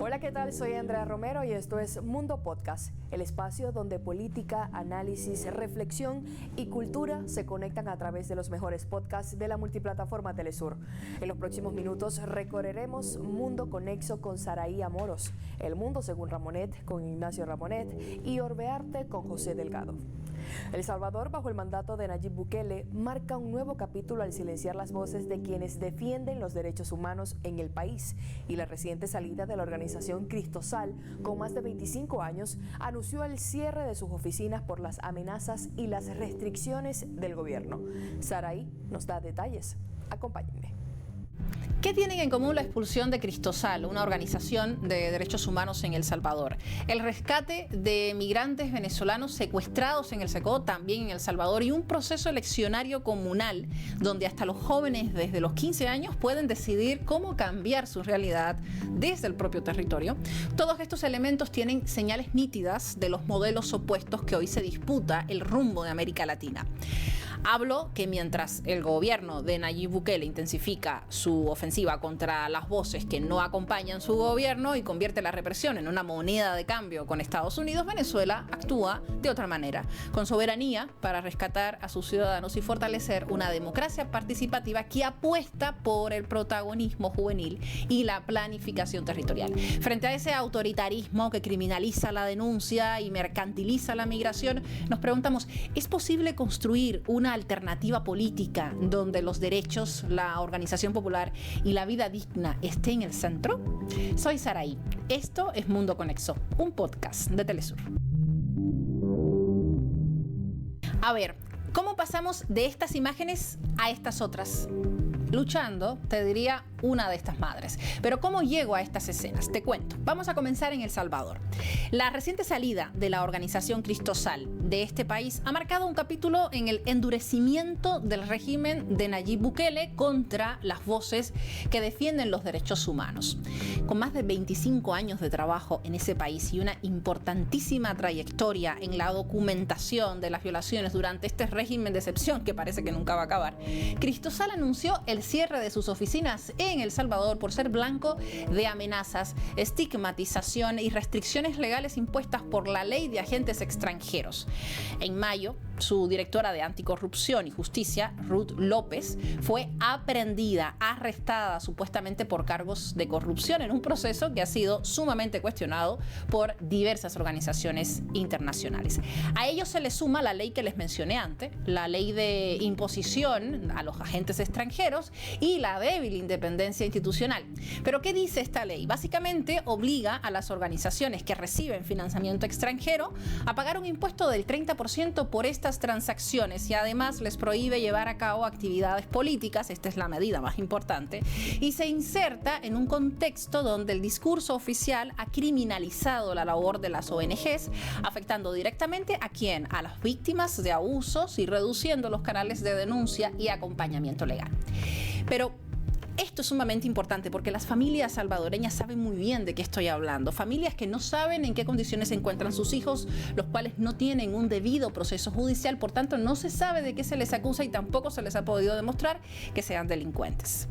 Hola, ¿qué tal? Soy Andrea Romero y esto es Mundo Podcast, el espacio donde política, análisis, reflexión y cultura se conectan a través de los mejores podcasts de la multiplataforma Telesur. En los próximos minutos recorreremos Mundo Conexo con Saraí Amoros, El Mundo según Ramonet con Ignacio Ramonet y Orbearte con José Delgado. El Salvador, bajo el mandato de Nayib Bukele, marca un nuevo capítulo al silenciar las voces de quienes defienden los derechos humanos en el país, y la reciente salida de la organización Cristosal, con más de 25 años, anunció el cierre de sus oficinas por las amenazas y las restricciones del gobierno. Saraí nos da detalles. Acompáñenme. ¿Qué tienen en común la expulsión de Cristosal, una organización de derechos humanos en El Salvador? El rescate de migrantes venezolanos secuestrados en el SECO, también en El Salvador, y un proceso eleccionario comunal donde hasta los jóvenes desde los 15 años pueden decidir cómo cambiar su realidad desde el propio territorio. Todos estos elementos tienen señales nítidas de los modelos opuestos que hoy se disputa el rumbo de América Latina. Hablo que mientras el gobierno de Nayib Bukele intensifica su ofensiva contra las voces que no acompañan su gobierno y convierte la represión en una moneda de cambio con Estados Unidos, Venezuela actúa de otra manera, con soberanía para rescatar a sus ciudadanos y fortalecer una democracia participativa que apuesta por el protagonismo juvenil y la planificación territorial. Frente a ese autoritarismo que criminaliza la denuncia y mercantiliza la migración, nos preguntamos, ¿es posible construir una alternativa política donde los derechos, la organización popular y la vida digna estén en el centro? Soy Saraí. Esto es Mundo Conexo, un podcast de Telesur. A ver, ¿cómo pasamos de estas imágenes a estas otras? Luchando, te diría, una de estas madres. Pero ¿cómo llego a estas escenas? Te cuento. Vamos a comenzar en El Salvador. La reciente salida de la organización Cristosal de este país ha marcado un capítulo en el endurecimiento del régimen de Nayib Bukele contra las voces que defienden los derechos humanos. Con más de 25 años de trabajo en ese país y una importantísima trayectoria en la documentación de las violaciones durante este régimen de excepción que parece que nunca va a acabar, Cristosal anunció el cierre de sus oficinas en El Salvador por ser blanco de amenazas, estigmatización y restricciones legales impuestas por la ley de agentes extranjeros. En mayo, su directora de Anticorrupción y Justicia, Ruth López, fue aprehendida, arrestada supuestamente por cargos de corrupción en un proceso que ha sido sumamente cuestionado por diversas organizaciones internacionales. A ello se le suma la ley que les mencioné antes, la ley de imposición a los agentes extranjeros y la débil independencia institucional. ¿Pero qué dice esta ley? Básicamente obliga a las organizaciones que reciben financiamiento extranjero a pagar un impuesto del 30% por estas transacciones y además les prohíbe llevar a cabo actividades políticas, esta es la medida más importante, y se inserta en un contexto donde el discurso oficial ha criminalizado la labor de las ONGs, afectando directamente a quién, a las víctimas de abusos y reduciendo los canales de denuncia y acompañamiento legal. Pero esto es sumamente importante porque las familias salvadoreñas saben muy bien de qué estoy hablando. Familias que no saben en qué condiciones se encuentran sus hijos, los cuales no tienen un debido proceso judicial, por tanto no se sabe de qué se les acusa y tampoco se les ha podido demostrar que sean delincuentes.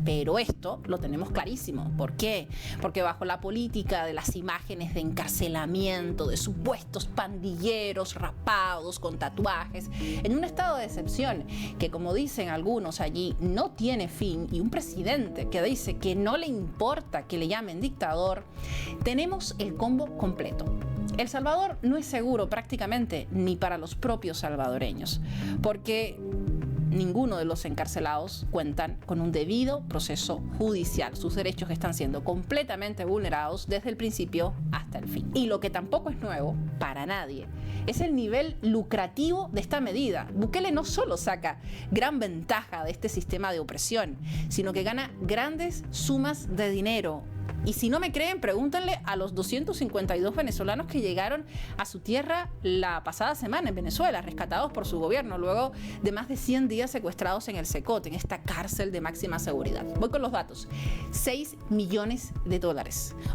Pero esto lo tenemos clarísimo. ¿Por qué? Porque bajo la política de las imágenes de encarcelamiento, de supuestos pandilleros rapados con tatuajes, en un estado de excepción que, como dicen algunos allí, no tiene fin, y un presidente que dice que no le importa que le llamen dictador, tenemos el combo completo. El Salvador no es seguro prácticamente ni para los propios salvadoreños, porque ninguno de los encarcelados cuentan con un debido proceso judicial. Sus derechos están siendo completamente vulnerados desde el principio hasta el fin. Y lo que tampoco es nuevo para nadie es el nivel lucrativo de esta medida. Bukele no solo saca gran ventaja de este sistema de opresión, sino que gana grandes sumas de dinero. Y si no me creen, pregúntenle a los 252 venezolanos que llegaron a su tierra la pasada semana en Venezuela, rescatados por su gobierno, luego de más de 100 días secuestrados en el SECOT, en esta cárcel de máxima seguridad. Voy con los datos. $6 millones.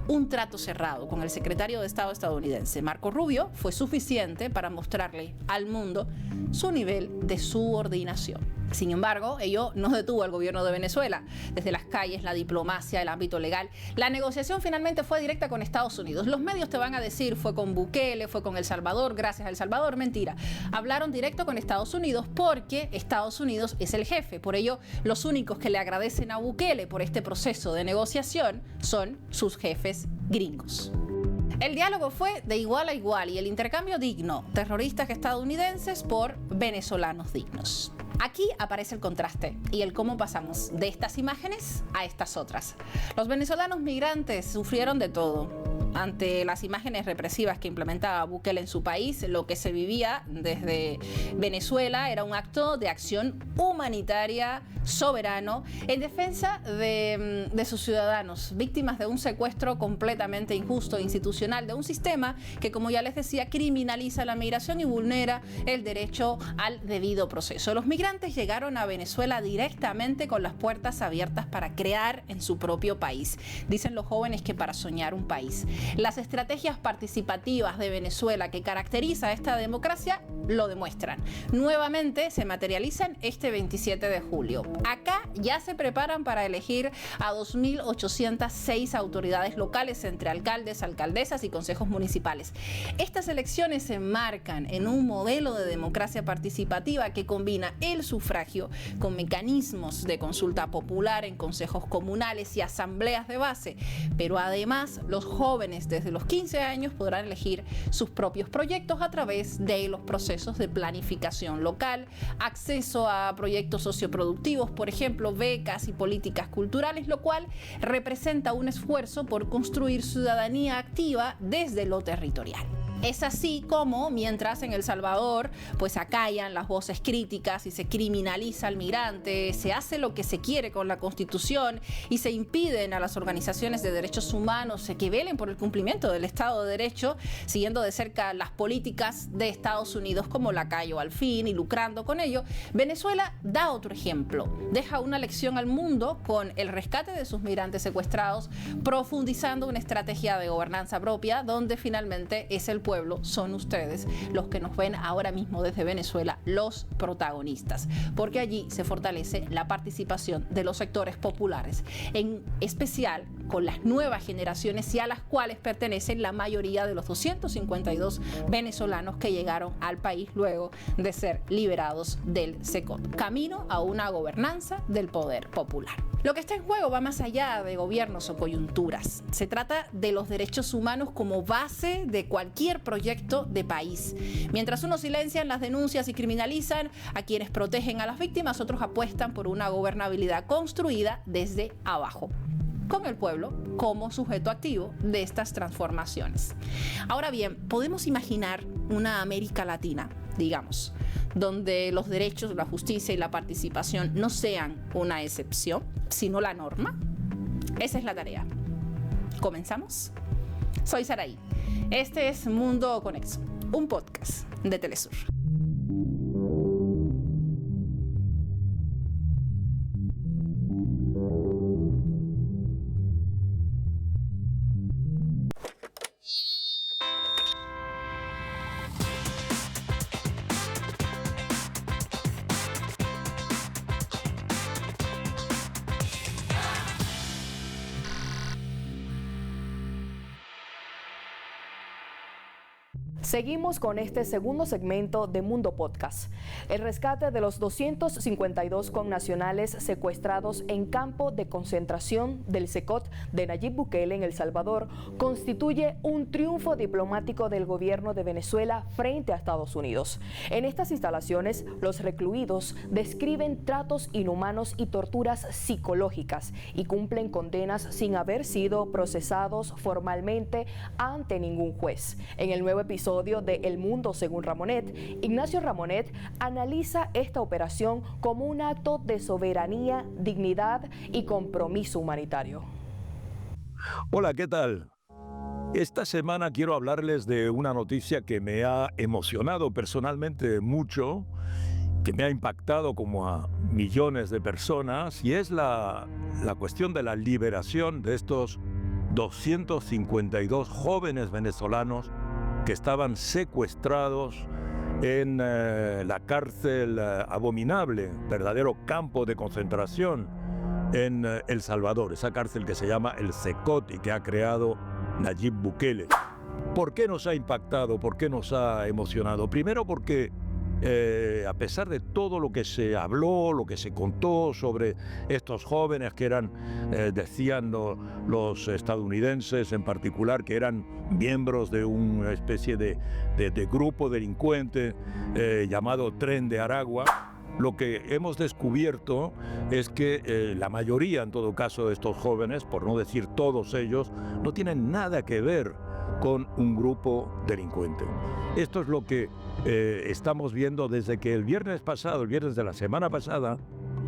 Un trato cerrado con el secretario de Estado estadounidense, Marco Rubio, fue suficiente para mostrarle al mundo su nivel de subordinación. Sin embargo, ello no detuvo al gobierno de Venezuela. Desde las calles, la diplomacia, el ámbito legal, la negociación finalmente fue directa con Estados Unidos. Los medios te van a decir, fue con Bukele, fue con El Salvador, gracias a El Salvador. Mentira. Hablaron directo con Estados Unidos porque Estados Unidos es el jefe. Por ello, los únicos que le agradecen a Bukele por este proceso de negociación son sus jefes gringos. El diálogo fue de igual a igual y el intercambio digno, terroristas estadounidenses por venezolanos dignos. Aquí aparece el contraste y el cómo pasamos de estas imágenes a estas otras. Los venezolanos migrantes sufrieron de todo. Ante las imágenes represivas que implementaba Bukele en su país, lo que se vivía desde Venezuela era un acto de acción humanitaria, soberano, en defensa de sus ciudadanos, víctimas de un secuestro completamente injusto e institucional, de un sistema que, como ya les decía, criminaliza la migración y vulnera el derecho al debido proceso. Los migrantes llegaron a Venezuela directamente con las puertas abiertas para crear en su propio país. Dicen los jóvenes que para soñar un país. Las estrategias participativas de Venezuela que caracteriza a esta democracia lo demuestran. Nuevamente se materializan este 27 de julio. Acá ya se preparan para elegir a 2.806 autoridades locales entre alcaldes, alcaldesas y consejos municipales. Estas elecciones se enmarcan en un modelo de democracia participativa que combina el sufragio con mecanismos de consulta popular en consejos comunales y asambleas de base, pero además los jóvenes desde los 15 años podrán elegir sus propios proyectos a través de los procesos de planificación local, acceso a proyectos socioproductivos, por ejemplo, becas y políticas culturales, lo cual representa un esfuerzo por construir ciudadanía activa desde lo territorial. Es así como, mientras en El Salvador pues acallan las voces críticas y se criminaliza al migrante, se hace lo que se quiere con la Constitución y se impiden a las organizaciones de derechos humanos que velen por el cumplimiento del Estado de Derecho, siguiendo de cerca las políticas de Estados Unidos como lacayo al fin y lucrando con ello, Venezuela da otro ejemplo. Deja una lección al mundo con el rescate de sus migrantes secuestrados, profundizando una estrategia de gobernanza propia donde finalmente es el pueblo, son ustedes los que nos ven ahora mismo desde Venezuela, los protagonistas, porque allí se fortalece la participación de los sectores populares, en especial con las nuevas generaciones y a las cuales pertenecen la mayoría de los 252 venezolanos que llegaron al país luego de ser liberados del SECOT, camino a una gobernanza del poder popular. Lo que está en juego va más allá de gobiernos o coyunturas. Se trata de los derechos humanos como base de cualquier proyecto de país. Mientras unos silencian las denuncias y criminalizan a quienes protegen a las víctimas, otros apuestan por una gobernabilidad construida desde abajo, con el pueblo como sujeto activo de estas transformaciones. Ahora bien, podemos imaginar una América Latina, digamos, donde los derechos, la justicia y la participación no sean una excepción, sino la norma. Esa es la tarea. ¿Comenzamos? Soy Saraí. Este es Mundo Conexo, un podcast de Telesur. Seguimos con este segundo segmento de Mundo Podcast. El rescate de los 252 connacionales secuestrados en campo de concentración del SECOT de Nayib Bukele en El Salvador constituye un triunfo diplomático del gobierno de Venezuela frente a Estados Unidos. En estas instalaciones, los recluidos describen tratos inhumanos y torturas psicológicas y cumplen condenas sin haber sido procesados formalmente ante ningún juez. En el nuevo episodio de El Mundo según Ramonet, Ignacio Ramonet analiza esta operación como un acto de soberanía, dignidad y compromiso humanitario. Hola, ¿qué tal? Esta semana quiero hablarles de una noticia que me ha emocionado personalmente mucho, que me ha impactado como a millones de personas, y es la cuestión de la liberación de estos 252 jóvenes venezolanos que estaban secuestrados en la cárcel abominable, verdadero campo de concentración en El Salvador, esa cárcel que se llama el Cecot y que ha creado Nayib Bukele. ¿Por qué nos ha impactado? ¿Por qué nos ha emocionado? Primero porque a pesar de todo lo que se habló, lo que se contó sobre estos jóvenes que eran, decían los estadounidenses en particular, que eran miembros de una especie de grupo delincuente llamado Tren de Aragua, lo que hemos descubierto es que la mayoría, en todo caso, de estos jóvenes, por no decir todos ellos, no tienen nada que ver con un grupo delincuente. Esto es lo que estamos viendo desde que el viernes pasado, el viernes de la semana pasada,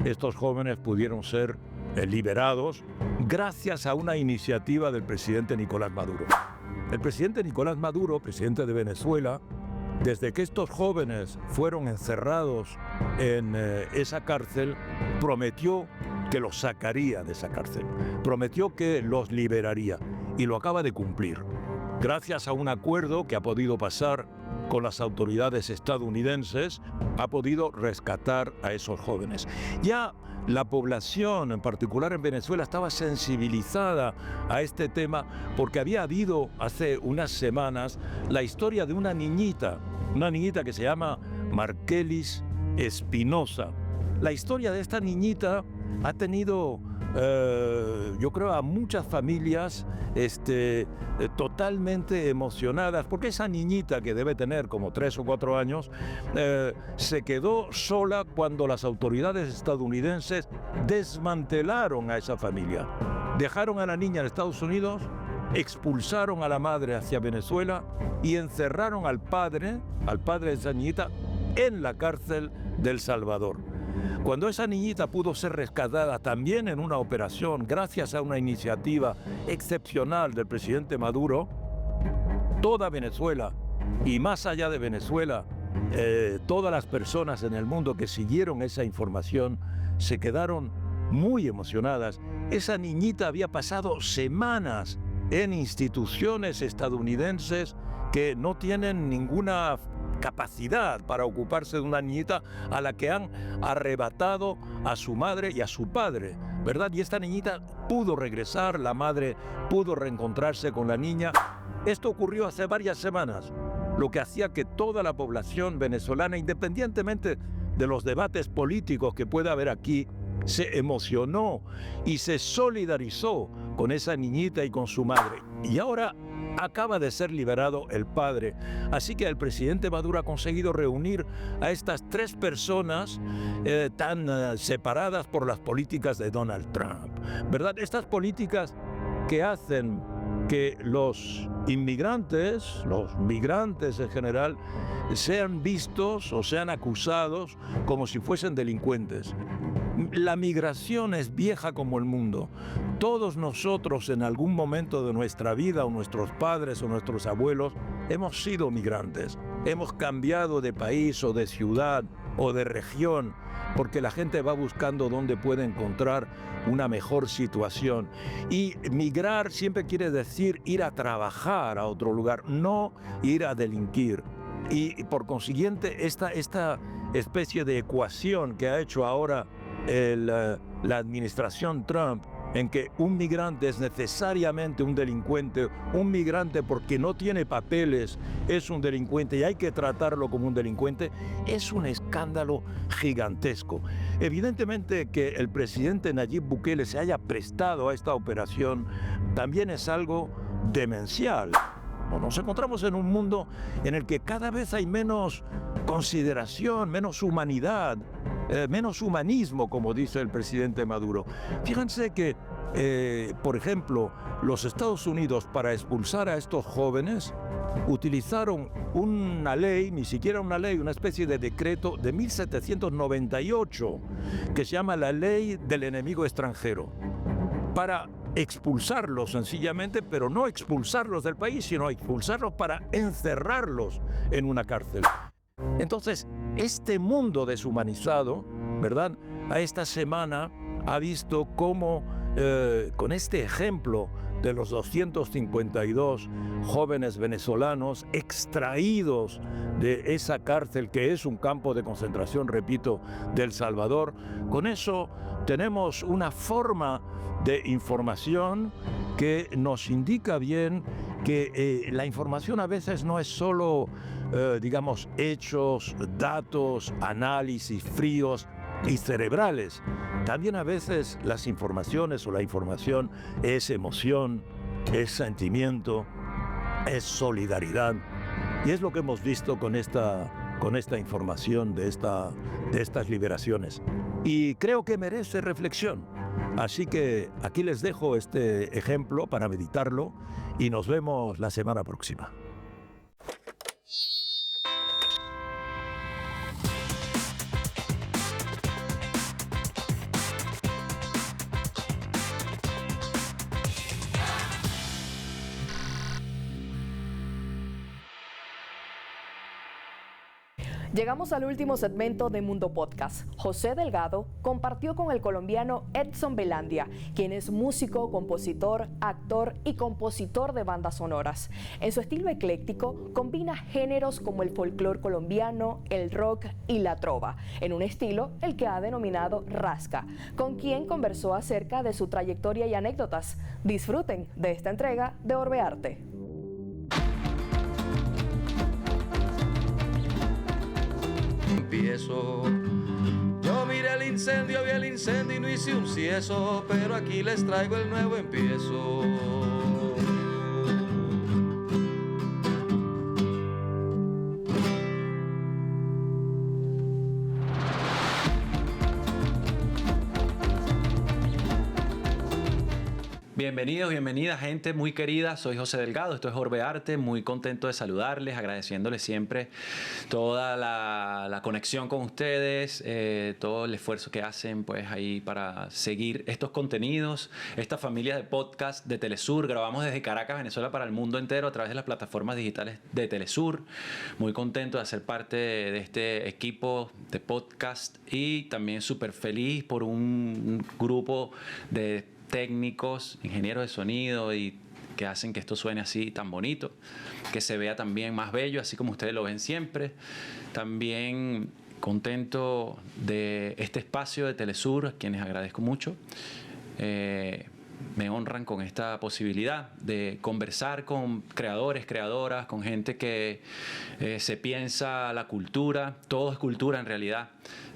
estos jóvenes pudieron ser liberados gracias a una iniciativa del presidente Nicolás Maduro. El presidente Nicolás Maduro, presidente de Venezuela, desde que estos jóvenes fueron encerrados en esa cárcel, prometió que los sacaría de esa cárcel, prometió que los liberaría y lo acaba de cumplir. Gracias a un acuerdo que ha podido pasar con las autoridades estadounidenses, ha podido rescatar a esos jóvenes. Ya la población, en particular en Venezuela, estaba sensibilizada a este tema porque había habido hace unas semanas la historia de una niñita que se llama Markelis Espinosa. La historia de esta niñita ha tenido, yo creo, a muchas familias totalmente emocionadas, porque esa niñita, que debe tener como 3 o 4 años, se quedó sola cuando las autoridades estadounidenses desmantelaron a esa familia. Dejaron a la niña en Estados Unidos, expulsaron a la madre hacia Venezuela y encerraron al padre de esa niñita, en la cárcel de El Salvador. Cuando esa niñita pudo ser rescatada también en una operación, gracias a una iniciativa excepcional del presidente Maduro, toda Venezuela y más allá de Venezuela, todas las personas en el mundo que siguieron esa información se quedaron muy emocionadas. Esa niñita había pasado semanas en instituciones estadounidenses que no tienen ninguna capacidad para ocuparse de una niñita a la que han arrebatado a su madre y a su padre, ¿verdad? Y esta niñita pudo regresar, la madre pudo reencontrarse con la niña. Esto ocurrió hace varias semanas, lo que hacía que toda la población venezolana, independientemente de los debates políticos que pueda haber aquí, se emocionó y se solidarizó con esa niñita y con su madre. Y ahora acaba de ser liberado el padre. Así que el presidente Maduro ha conseguido reunir a estas 3 personas tan separadas por las políticas de Donald Trump, ¿verdad? Estas políticas que hacen que los inmigrantes, los migrantes en general, sean vistos o sean acusados como si fuesen delincuentes. La migración es vieja como el mundo. Todos nosotros en algún momento de nuestra vida, o nuestros padres o nuestros abuelos, hemos sido migrantes. Hemos cambiado de país o de ciudad o de región porque la gente va buscando dónde puede encontrar una mejor situación. Y migrar siempre quiere decir ir a trabajar a otro lugar, no ir a delinquir. Y por consiguiente, esta especie de ecuación que ha hecho ahora la administración Trump, en que un migrante es necesariamente un delincuente, un migrante porque no tiene papeles es un delincuente y hay que tratarlo como un delincuente, es un escándalo gigantesco. Evidentemente que el presidente Nayib Bukele se haya prestado a esta operación también es algo demencial. Nos encontramos en un mundo en el que cada vez hay menos consideración, menos humanidad, menos humanismo, como dice el presidente Maduro. Fíjense que, por ejemplo, los Estados Unidos, para expulsar a estos jóvenes, utilizaron una ley, ni siquiera una ley, una especie de decreto de 1798, que se llama la Ley del Enemigo Extranjero, para expulsarlos sencillamente, pero no expulsarlos del país, sino expulsarlos para encerrarlos en una cárcel. Entonces, este mundo deshumanizado, ¿verdad?, a esta semana ha visto cómo, con este ejemplo de los 252 jóvenes venezolanos extraídos de esa cárcel que es un campo de concentración, repito, de El Salvador. Con eso tenemos una forma de información que nos indica bien que la información a veces no es solo, digamos, hechos, datos, análisis fríos y cerebrales. También a veces las informaciones o la información es emoción, es sentimiento, es solidaridad. Y es lo que hemos visto con esta información de estas liberaciones. Y creo que merece reflexión. Así que aquí les dejo este ejemplo para meditarlo y nos vemos la semana próxima. Llegamos al último segmento de Mundo Podcast. José Delgado compartió con el colombiano Edson Belandia, quien es músico, compositor, actor y compositor de bandas sonoras. En su estilo ecléctico, combina géneros como el folclore colombiano, el rock y la trova, en un estilo el que ha denominado rasca, con quien conversó acerca de su trayectoria y anécdotas. Disfruten de esta entrega de Orbe Arte. Empiezo. Yo miré el incendio, vi el incendio y no hice un cieso, pero aquí les traigo el nuevo empiezo. Bienvenidos, bienvenidas, gente muy querida. Soy José Delgado, esto es Orbe Arte. Muy contento de saludarles, agradeciéndoles siempre toda la conexión con ustedes, todo el esfuerzo que hacen pues ahí para seguir estos contenidos, esta familia de podcast de Telesur. Grabamos desde Caracas, Venezuela, para el mundo entero a través de las plataformas digitales de Telesur. Muy contento de ser parte de este equipo de podcast y también súper feliz por un grupo de técnicos, ingenieros de sonido y que hacen que esto suene así tan bonito, que se vea también más bello, así como ustedes lo ven siempre. También contento de este espacio de Telesur, a quienes agradezco mucho. Me honran con esta posibilidad de conversar con creadores, creadoras, con gente que se piensa la cultura, todo es cultura en realidad,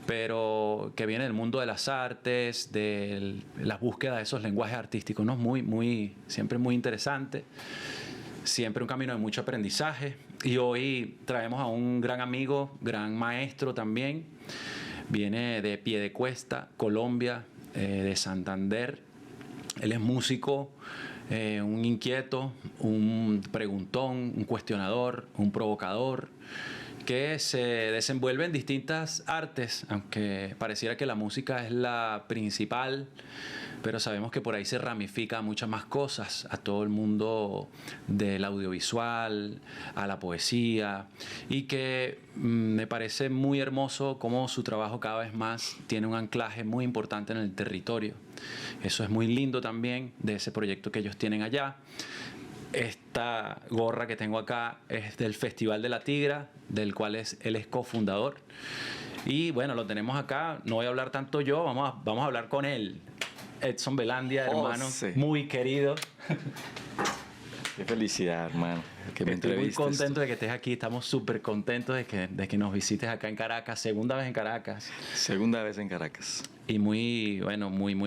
pero que viene del mundo de las artes, de las búsquedas de esos lenguajes artísticos, ¿no? Siempre muy interesante, siempre un camino de mucho aprendizaje. Y hoy traemos a un gran amigo, gran maestro también, viene de Piedecuesta, Colombia, de Santander. Él es músico, un inquieto, un preguntón, un cuestionador, un provocador, que se desenvuelve en distintas artes, aunque pareciera que la música es la principal, pero sabemos que por ahí se ramifica a muchas más cosas, a todo el mundo del audiovisual, a la poesía, y que me parece muy hermoso cómo su trabajo cada vez más tiene un anclaje muy importante en el territorio. Eso es muy lindo también de ese proyecto que ellos tienen allá. Esta gorra que tengo acá es del Festival de la Tigra, del cual él es cofundador. Y bueno, lo tenemos acá. No voy a hablar tanto yo, vamos a hablar con él. Edson Belandia, hermano, muy querido. Qué felicidad, hermano, que me Estoy muy entrevistes. contento de que estés aquí. Estamos súper contentos de que nos visites acá en Caracas. Segunda vez en Caracas. Segunda vez en Caracas. Y muy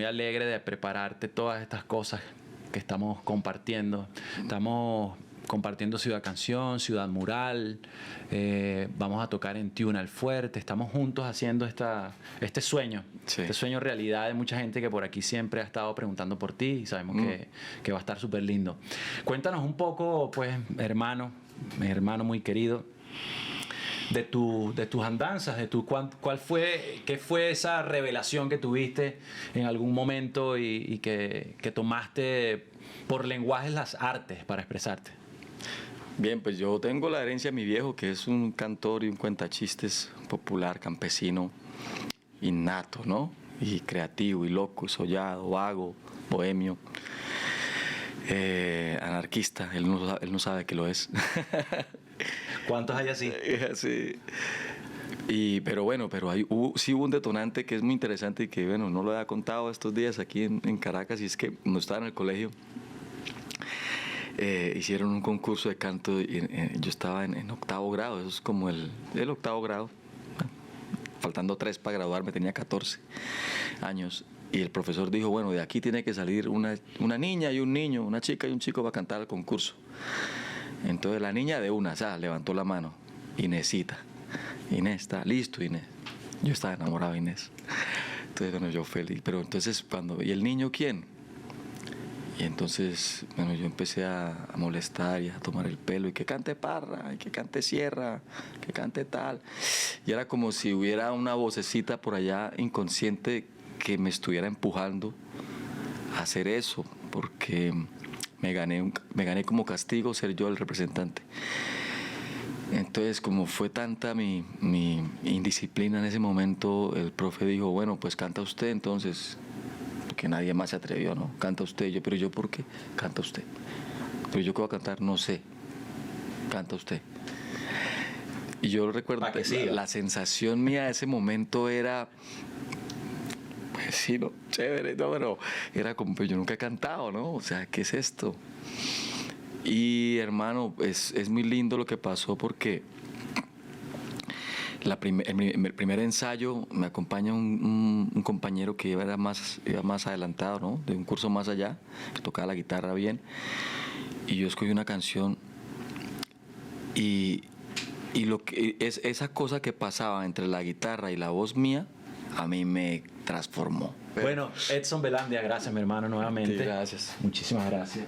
alegre de prepararte todas estas cosas que estamos compartiendo. Estamos compartiendo Ciudad Canción, Ciudad Mural, vamos a tocar en Tuna El Fuerte, estamos juntos haciendo este sueño, Sí. este sueño realidad de mucha gente que por aquí siempre ha estado preguntando por ti y sabemos que va a estar súper lindo. Cuéntanos un poco, pues, hermano muy querido, de tus andanzas, qué fue esa revelación que tuviste en algún momento y que tomaste por lenguajes las artes para expresarte. Bien, pues yo tengo la herencia de mi viejo, que es un cantor y un cuentachistes popular, campesino, innato, ¿no? Y creativo, y loco, y soñado, vago, bohemio. anarquista, él no sabe que lo es. ¿Cuántos hay así? Sí. Pero sí hubo un detonante que es muy interesante y que, bueno, no lo había contado estos días aquí en Caracas, y es que cuando estaba en el colegio, hicieron un concurso de canto y yo estaba en octavo grado, eso es como el octavo grado, faltando 3 para graduarme, tenía 14 años, y el profesor dijo, bueno, de aquí tiene que salir una niña y un niño, una chica y un chico para cantar al concurso. Entonces la niña de una, levantó la mano, Inésita. Inés, está listo, Inés. Yo estaba enamorado de Inés. Entonces, bueno, yo feliz. Pero entonces, ¿y el niño quién? Y entonces, bueno, yo empecé a molestar y a tomar el pelo, y que cante Parra, y que cante Sierra, que cante tal. Y era como si hubiera una vocecita por allá inconsciente que me estuviera empujando a hacer eso, porque me gané como castigo ser yo el representante. Entonces, como fue tanta mi indisciplina en ese momento, el profe dijo, bueno, pues canta usted entonces, porque nadie más se atrevió, ¿no? Canta usted. Pero yo, ¿por qué? Canta usted. Pero yo, ¿qué voy a cantar? No sé. Canta usted. Y yo recuerdo que la sensación mía de ese momento era, pues sí, ¿no? Chévere, ¿no? Pero era como, pues yo nunca he cantado, ¿no? O sea, ¿qué es esto? Y hermano, es muy lindo lo que pasó, porque el primer ensayo me acompaña un compañero que iba más adelantado, ¿no? De un curso más allá, que tocaba la guitarra bien, y yo escogí una canción, y lo que es esa cosa que pasaba entre la guitarra y la voz mía, a mí me transformó. Bueno, Edson Belandia, gracias, mi hermano, nuevamente. Sí, gracias. Muchísimas gracias.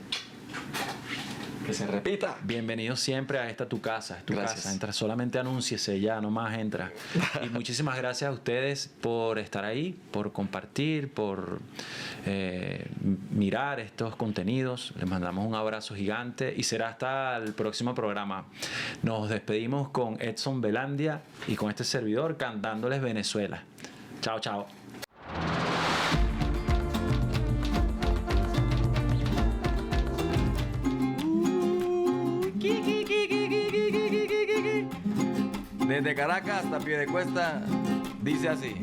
Que se repita. Bienvenido siempre a esta tu casa, es tu Gracias. casa. Entra, solamente anúnciese ya, no más entra. Y muchísimas gracias a ustedes por estar ahí, por compartir, por mirar estos contenidos. Les mandamos un abrazo gigante y será hasta el próximo programa. Nos despedimos con Edson Belandia y con este servidor cantándoles Venezuela. Chao, chao. Desde Caracas hasta Piedecuesta, dice así.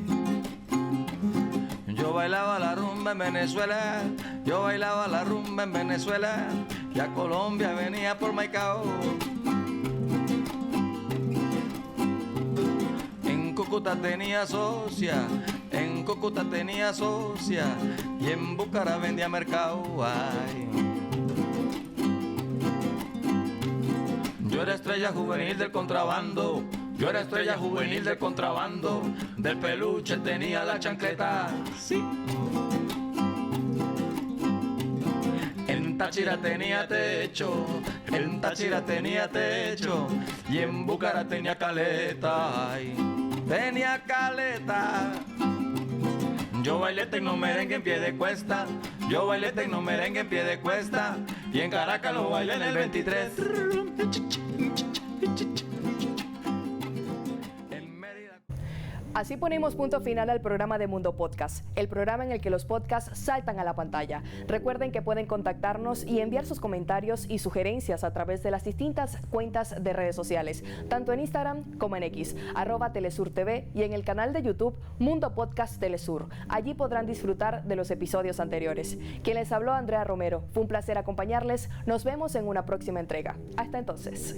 Yo bailaba la rumba en Venezuela, yo bailaba la rumba en Venezuela, y a Colombia venía por Maicao. En Cúcuta tenía socia, en Cúcuta tenía socia, y en Bucara vendía mercado. Ay. Yo era estrella juvenil del contrabando, yo era estrella juvenil del contrabando, del peluche tenía la chancleta, sí. En Táchira tenía techo, en Táchira tenía techo, y en Bucara tenía caleta, ay, tenía caleta. Yo bailé tecnomerengue en Piedecuesta, yo bailé tecnomerengue en Piedecuesta, y en Caracas lo bailé en el 23. Así ponemos punto final al programa de Mundo Podcast, el programa en el que los podcasts saltan a la pantalla. Recuerden que pueden contactarnos y enviar sus comentarios y sugerencias a través de las distintas cuentas de redes sociales, tanto en Instagram como en X, @TelesurTV, y en el canal de YouTube Mundo Podcast Telesur. Allí podrán disfrutar de los episodios anteriores. Quien les habló, Andrea Romero. Fue un placer acompañarles. Nos vemos en una próxima entrega. Hasta entonces.